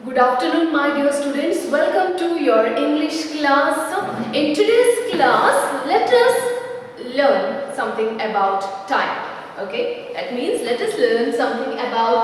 Good afternoon, my dear students. Welcome to your English class. In today's class, let us learn something about time. Okay, that means let us learn something about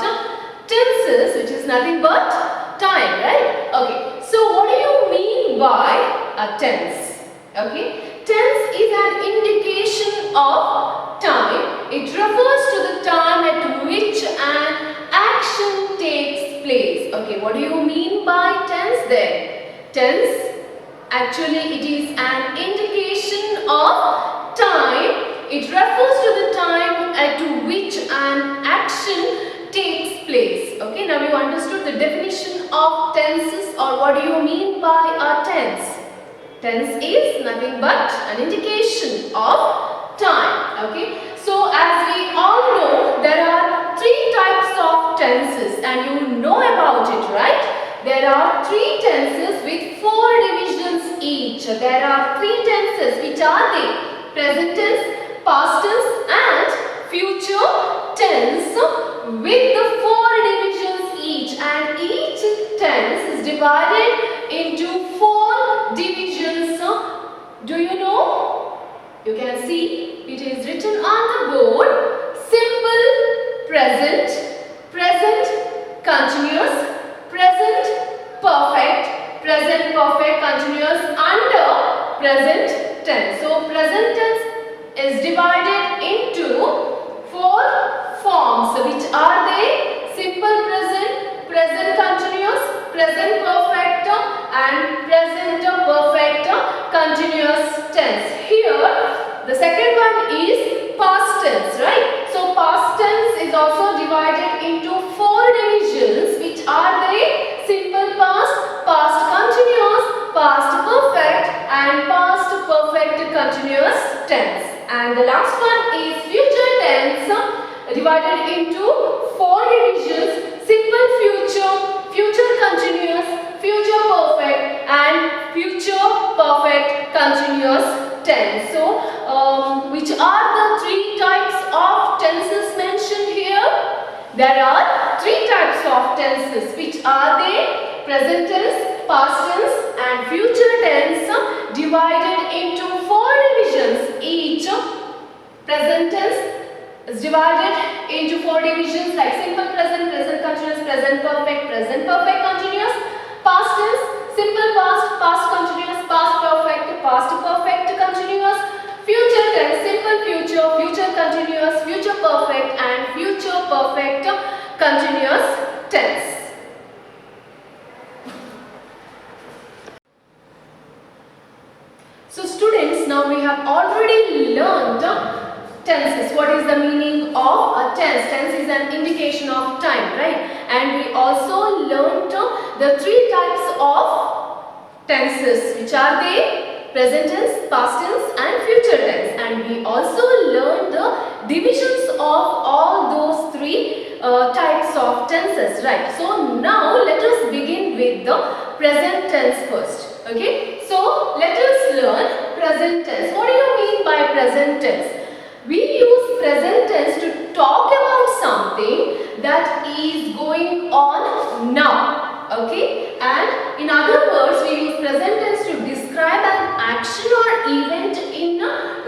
tenses, which is nothing but time, right? Okay, so what do you mean by a tense? Okay, tense is an indication of time. It refers to the time at which an action takes place. Okay, what do you mean by tense then? Tense, actually it is an indication of time. It refers to the time at which an action takes place. Okay, now you understood the definition of tenses, or what do you mean by a tense? Tense is nothing but an indication of time. Okay, so as we all know, there are three types of tenses, and you know about it, right? There are three tenses with four divisions each. There are three tenses, which are they? Present tense, past tense and future tense, with the four divisions each, and each tense is divided into four divisions. Do you know? You can see it is written on the board. Simple present, present continuous, present perfect continuous under present tense. So present tense is divided into four forms, which are they? Simple present, present continuous, present perfect and present perfect continuous tense. Here the second one is past tense, right? So past tense is also divided into four divisions, which are they? Simple past, past continuous, past perfect and past perfect continuous tense. And the last one is future tense, divided into four divisions: simple future, future continuous, future perfect and future perfect continuous tense. So which are the three types of tenses mentioned here? There are three types of tenses. Which are they? Present tense, past tense and future tense, divided into four divisions each. Present tense is divided into four divisions like simple present, present continuous, present perfect continuous. Past tense, simple past, past continuous, past perfect continuous. Future tense, simple future, future continuous, future perfect and future perfect continuous tense. So students, now we have already learned tenses. What is the meaning of a tense? Tense is an indication of time, right? And we also learned the three types of tenses, which are they? Present tense, past tense and future tense. And we also learned the divisions of all those three types of tenses, right? So now let us begin with the present tense first. Okay, so let us learn present tense. What do you mean by present tense? We use present tense to talk about something that is going on now. Okay, and in other words, we use present tense to describe an action or event in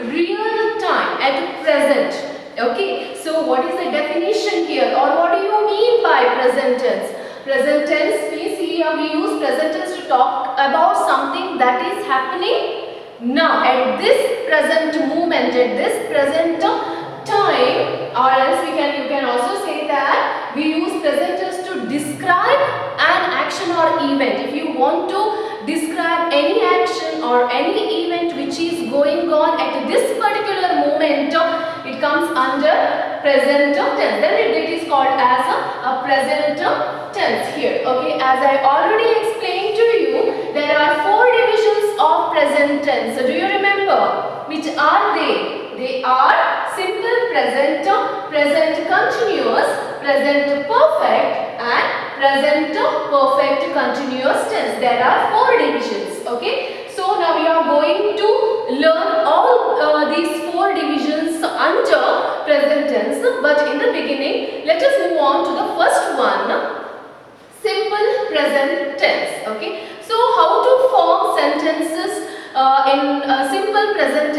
real time, at present. Okay, so what is the definition here, or what do you mean by present tense? Present tense means here we use present tense to talk about something that is happening now, at this present moment, at this present time, or else you can also say that we use present tense to describe an action or event. If you want to describe any action or any event which is going on at this particular moment, it comes under present tense. Then it is called as a present tense here. Okay, as I already explained to you, there are four divisions of present tense. So do you remember? Which are they? They are simple present, present continuous, present perfect and present perfect continuous tense. There are four divisions. Okay, so now we are going to learn all these four divisions under present tense. But in the beginning, let us move on to the first one. Simple present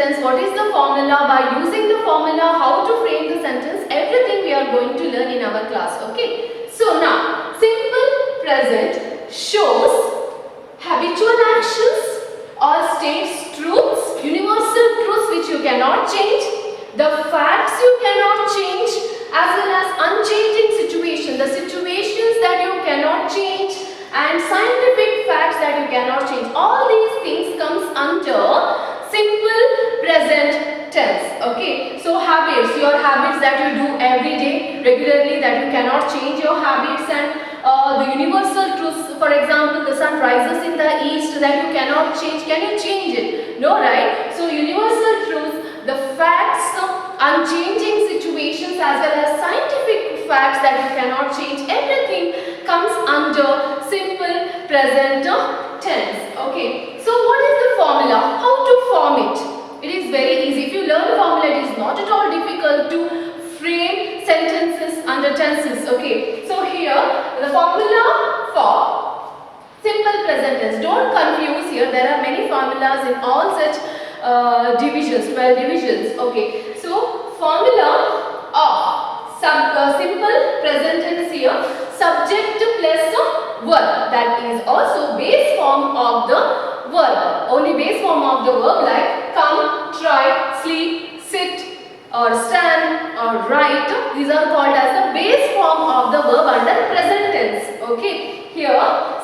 tense, what is the formula, by using the formula, how to frame the sentence, everything we are going to learn in our class. Okay. So now, simple present shows habitual actions or states truths, universal truths which you cannot change, the facts you cannot change, as well as unchanging situation, the situations that you cannot change, and scientific facts that you cannot change. All these things comes under simple present tense. Okay, so habits, your habits that you do every day regularly, that you cannot change your habits, and the universal truths, for example, the sun rises in the east, that you cannot change. Can you change it? No, right? So universal truths, the facts, unchanging situations, as well as scientific facts that you cannot change, everything comes under simple present tense. Okay, so what is the formula? How to form it? It is very easy. If you learn the formula, it is not at all difficult to frame sentences under tenses. Okay, so here the formula for simple present tense. Don't confuse here. There are many formulas in all such divisions, 12 divisions. Okay, so formula of simple present tense here, subject plus verb, that is also base form of the verb. Only base form of the verb like come, try, sleep, sit, or stand, or write. These are called as the base form of the verb under present tense. Okay, here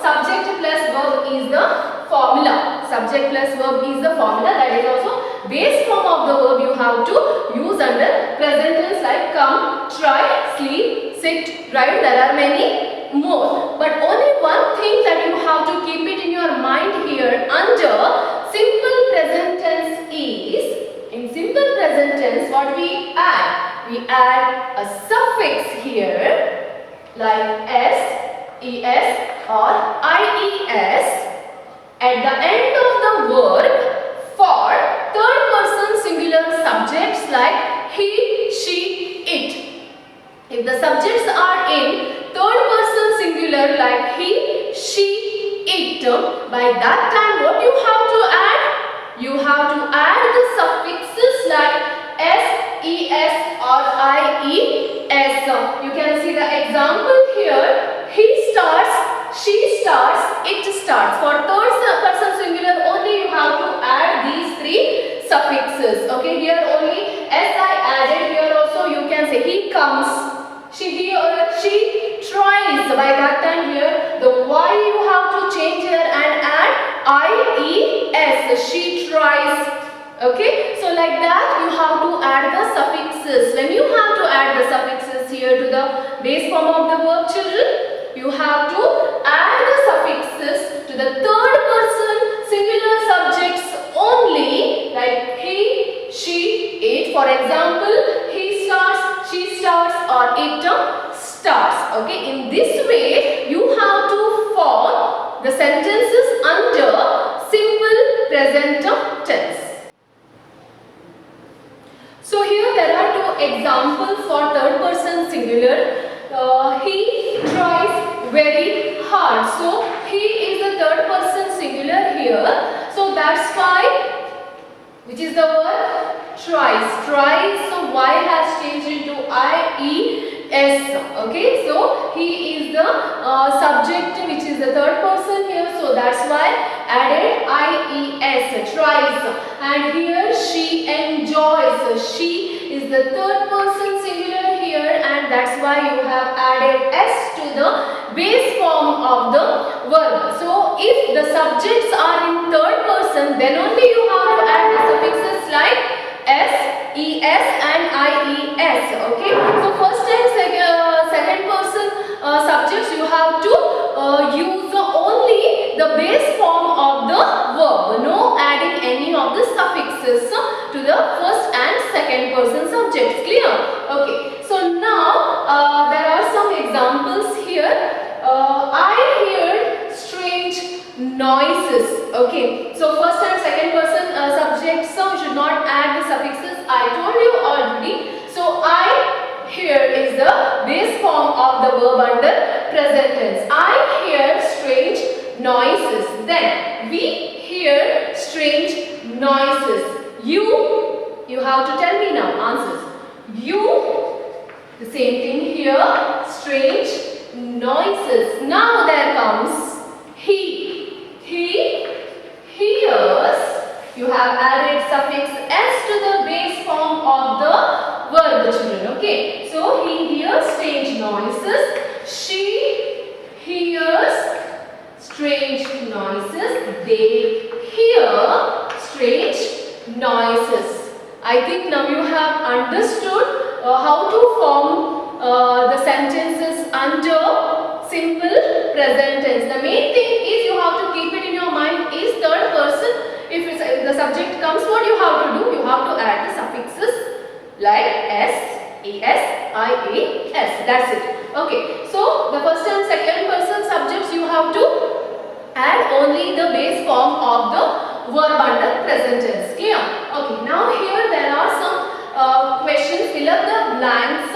subject plus verb is the formula. Subject plus verb is the formula, that is also base form of the verb you have to use under present tense, like come, try, sleep, sit, write. There are many more, but only one thing that you have to keep it in your mind here under simple present tense is, in simple present tense, what we add? We add a suffix here like s, es or ies at the end of the verb for third person singular subjects like he, she, it. If the subjects are in third person singular like he, she, it, by that time what you have to add? You have to add the suffixes like s, es or ies. You can see the example here. He starts, she starts, it starts. For third person singular only you have to add these three suffixes. Okay, here only s I added. Here also you can say he comes, she tries. By that time here the y you have to change here and add ies. She tries. Okay, so like that you have to add the suffixes. When you have to add the suffixes here to the base form of the verb, children, you have to add the suffixes to the third person singular subjects only, like he, she, it. For example, he starts, she starts, or it starts. Okay, in this way you have to form the sentences under simple present tense. So here there are two examples for third person singular. He tries very hard. So he is the third person singular here. So that's why, which is the word tries. Tries. So y has changed into ies. Okay. So he is the subject, which is the third person here. So that's why added ies. Tries. And here she enjoys. She is the third person singular here, and that's why you have added s to the base form of the verb. So if the subjects are in third person, then only you have to add the suffixes like s, es and ies. Okay, so first and second person subjects you have to use only the base form of the verb, no adding any of the suffixes to the first and second person subjects. Clear? Okay, so now there are some examples here. I heard strange noises. Okay, so first and second person subjects should not add the suffixes. I told you already. So I hear is the base form of the verb under present tense. I hear strange noises. Then we hear strange noises. You same thing here. Strange noises. Now there comes he. He hears. You have added suffix s to the base form of the verb, children. Okay. So he hears strange noises. She hears strange noises. They hear strange noises. I think now you have understood how to form the sentences under simple present tense. The main thing is you have to keep it in your mind is third person. If the subject comes, what you have to do? You have to add the suffixes like s, es, I, a, s. That's it. Okay. So the first and second person subjects you have to add only the base form of the verb under present tense. Clear? Okay. Now here there are some questions. Fill up the blanks.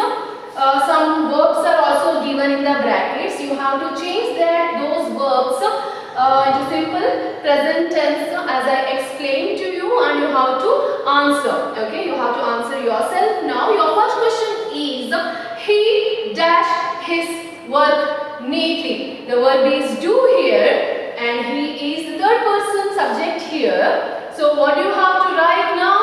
Some verbs are also given in the brackets. You have to change those verbs into simple present tense as I explained to you, and you have to answer. Okay, you have to answer yourself. Now your first question is he dash his work neatly. The verb is do here and he is the third person subject here. So what do you have to write now?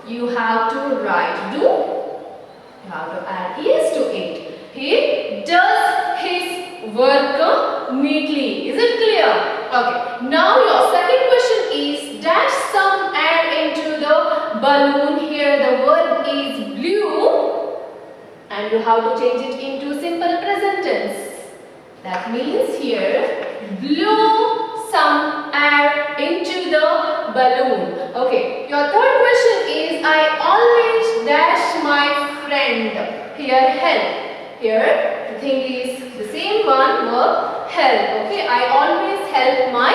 You have to write do. You have to add is to it. He does his work neatly. Is it clear? Okay. Now your second question is dash some air into the balloon. Here the verb is blew and you have to change it into simple present tense. That means here blew some air into the balloon. Okay. Your third question is I always dash my friend. Here help. Here the thing is the same one, verb help. Okay, I always help my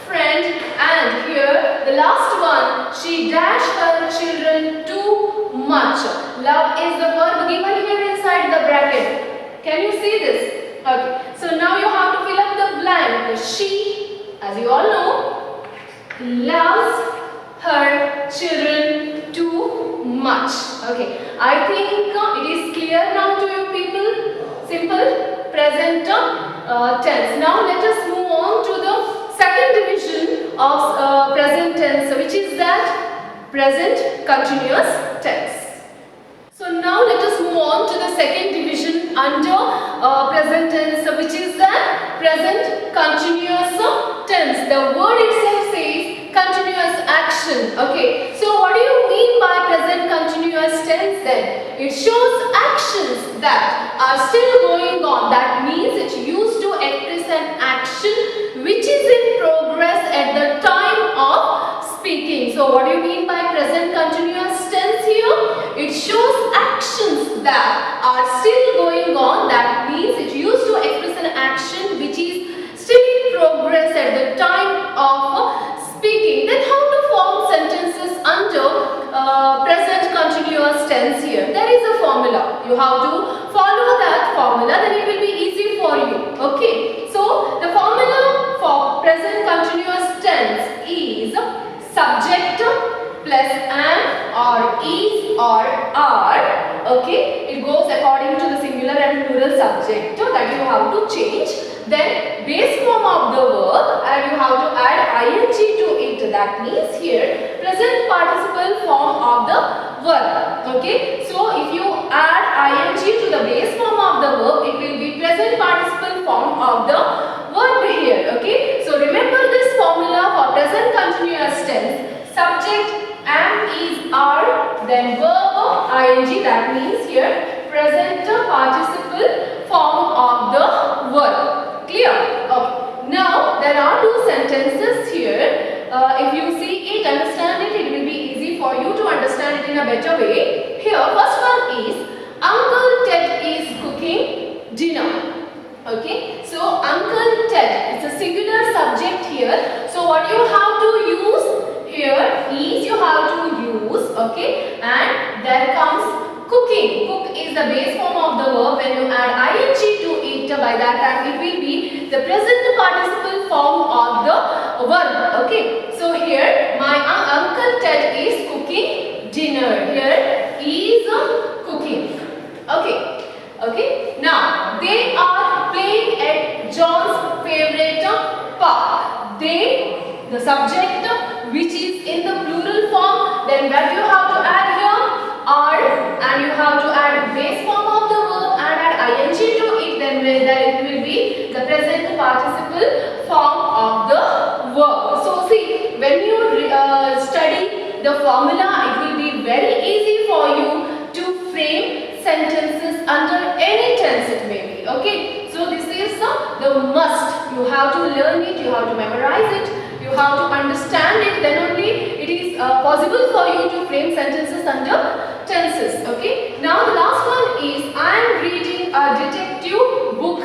friend. And here the last one, she dash her children too much. Love is the verb given here inside the bracket. Can you see this? Okay, so now you have to fill up the blank. She, as you all know, loves her children too much. Okay, I think it is clear now to you people. Simple present tense. Now let us move on to the second division of present tense, which is that present continuous tense. So now let us move on to the second division under present tense, which is that present continuous tense. The word itself says continuous action. Okay, so what do you mean by present continuous tense then? It shows actions that are still going on. That means it's used to express an action which is in progress at the time of speaking. So what do you mean by present continuous tense here? It shows actions that are still going on. That means it's used to express an action which is still in progress at the time of speaking. Then how to form sentences under present continuous tense here? There is a formula. You have to follow that formula, then it will be easy for you. Okay. So the formula for present continuous tense is subject plus an or is or are. Okay. It goes according to the singular and plural subject that you have to change. Then base form of the verb and you have to add ing to it. That means here present participle form of the verb. Okay. So if you add ing to the base form of the verb, it will be present participle form of the verb here. Okay. So remember this formula for present continuous tense. Subject am, is, are, then verb ing. That means here present participle form of the verb. Clear? Okay. Now there are two sentences here. If you see it, understand it, it will be easy for you to understand it in a better way. Here, first one is Uncle Ted is cooking dinner. Okay. So Uncle Ted, it's a singular subject here. So what you have to use here is you have to use. Okay. And there comes cooking. Cook is the base form of the verb. When you add ing to it, by that time it will be the present participle form of the verb. Okay. So here my Uncle Ted is cooking dinner. Here is cooking. Okay. Okay. Now they are playing at John's favorite park. They, the subject which is in the plural form, then what you have to add here? Are, and you have to add base form of the verb and add ing to it, then it will be the present participle form of the verb. So see, when you study the formula, it will be very easy for you to frame sentences under any tense it may be. Okay, so this is the must. You have to learn it, you have to memorize it, you have to understand it, then only it is possible for you to frame sentences under tenses. Okay, now the last one is I am reading a detective book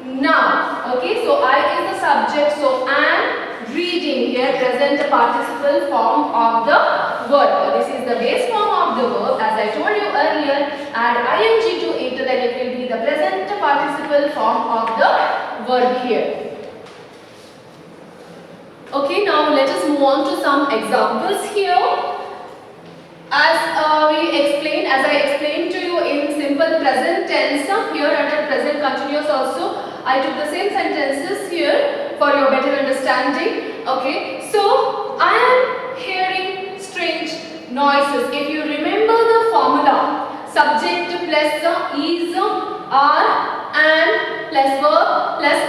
now. Okay, so I is the subject, so I am reading here, present participle form of the verb. This is the base form of the verb. As I told you earlier, add ing to it, then it will be the present participle form of the verb here. Okay, now let us move on to some examples here. As I explained to you in simple present tense, here under present continuous also, I took the same sentences here for your better understanding. Okay, so I am hearing strange noises. If you remember the formula, subject plus is, are, and plus verb plus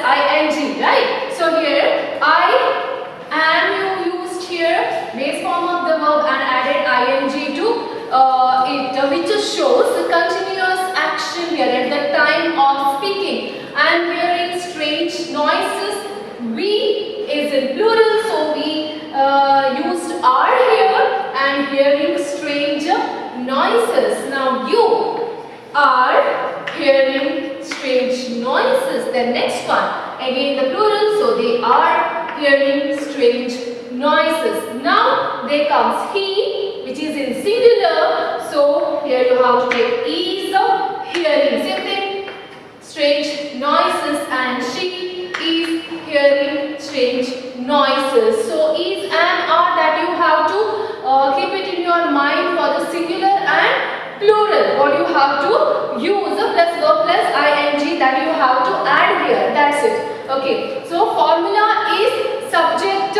ing, right? So here I am you used here base form of the verb and added ing to it, which shows the continuous action here at the time of speaking. I am hearing strange noises. We is in plural, so we used are here and hearing strange noises. Now you are hearing strange noises. The next one, again the plural, so they are hearing strange noises. Now there comes he, which is in singular, so here you have to take is hearing. Same thing, strange noises, and she is hearing strange noises. So is and are that you have to keep it in your mind for the singular and plural. What you have to use plus verb plus ing that you have to add here. That's it. Okay. So formula is subject.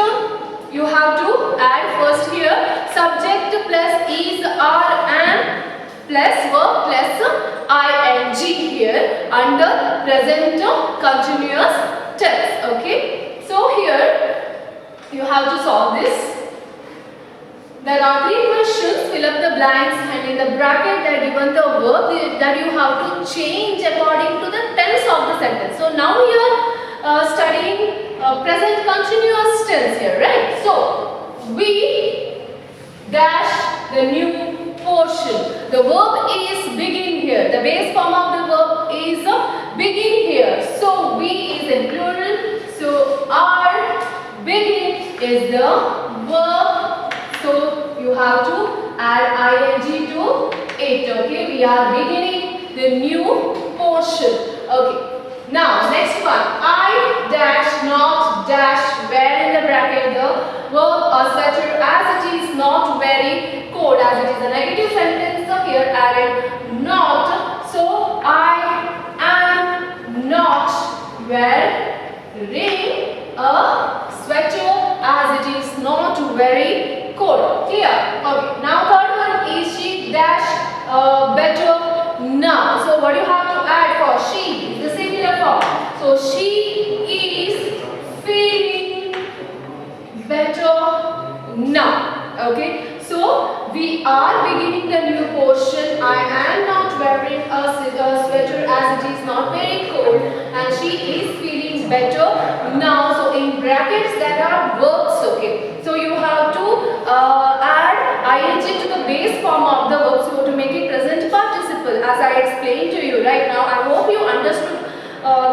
You have to add first here subject plus is, are, and plus verb plus ing here under present continuous tense. Okay. So here you have to solve this. There are 3 questions. Fill up the blanks, and in the bracket they are given the verb that you have to change according to the tense of the sentence. So now you are studying present continuous tense here, right? So we dash the new portion. The verb is begin here. The base form of the verb is begin here. So we is in plural. So our begin is the verb. So you have to add ing to it. Okay, we are beginning the new portion. Okay. Now next one, I dash not dash where in the bracket the verb or sweater as it is not very cold, as it is a negative sentence, so here added not. So I am not wearing a sweater as it is not very cold. Clear? Okay. Now third one is she dash better now. So what you have to add for she is the singular form. So she is feeling better now. Okay. So we are beginning the new portion. I am not wearing a sweater as it is not very cold, and she is feeling better now. So in brackets there are verbs. Okay. So you have to add ing to the base form of the verb, so to make it present participle, as I explained to you right now. I hope you understood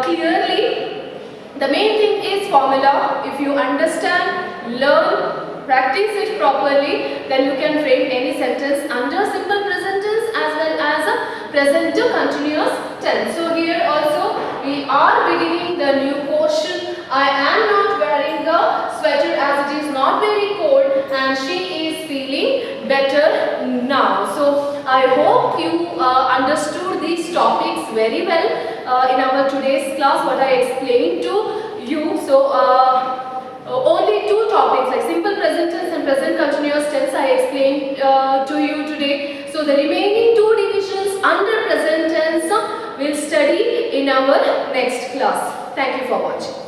clearly. The main thing is formula. If you understand, learn, practice it properly, then you can frame any sentence under simple present tense as well as a present continuous tense. So here also we are beginning the new portion. I am not wearing a sweater as it is not very cold, and she is feeling better now. So I hope you understood these topics very well in our today's class, what I explained to you. So only two topics like simple present tense and present continuous tense I explained to you today. So the remaining two divisions under present tense we'll study in our next class. Thank you for watching.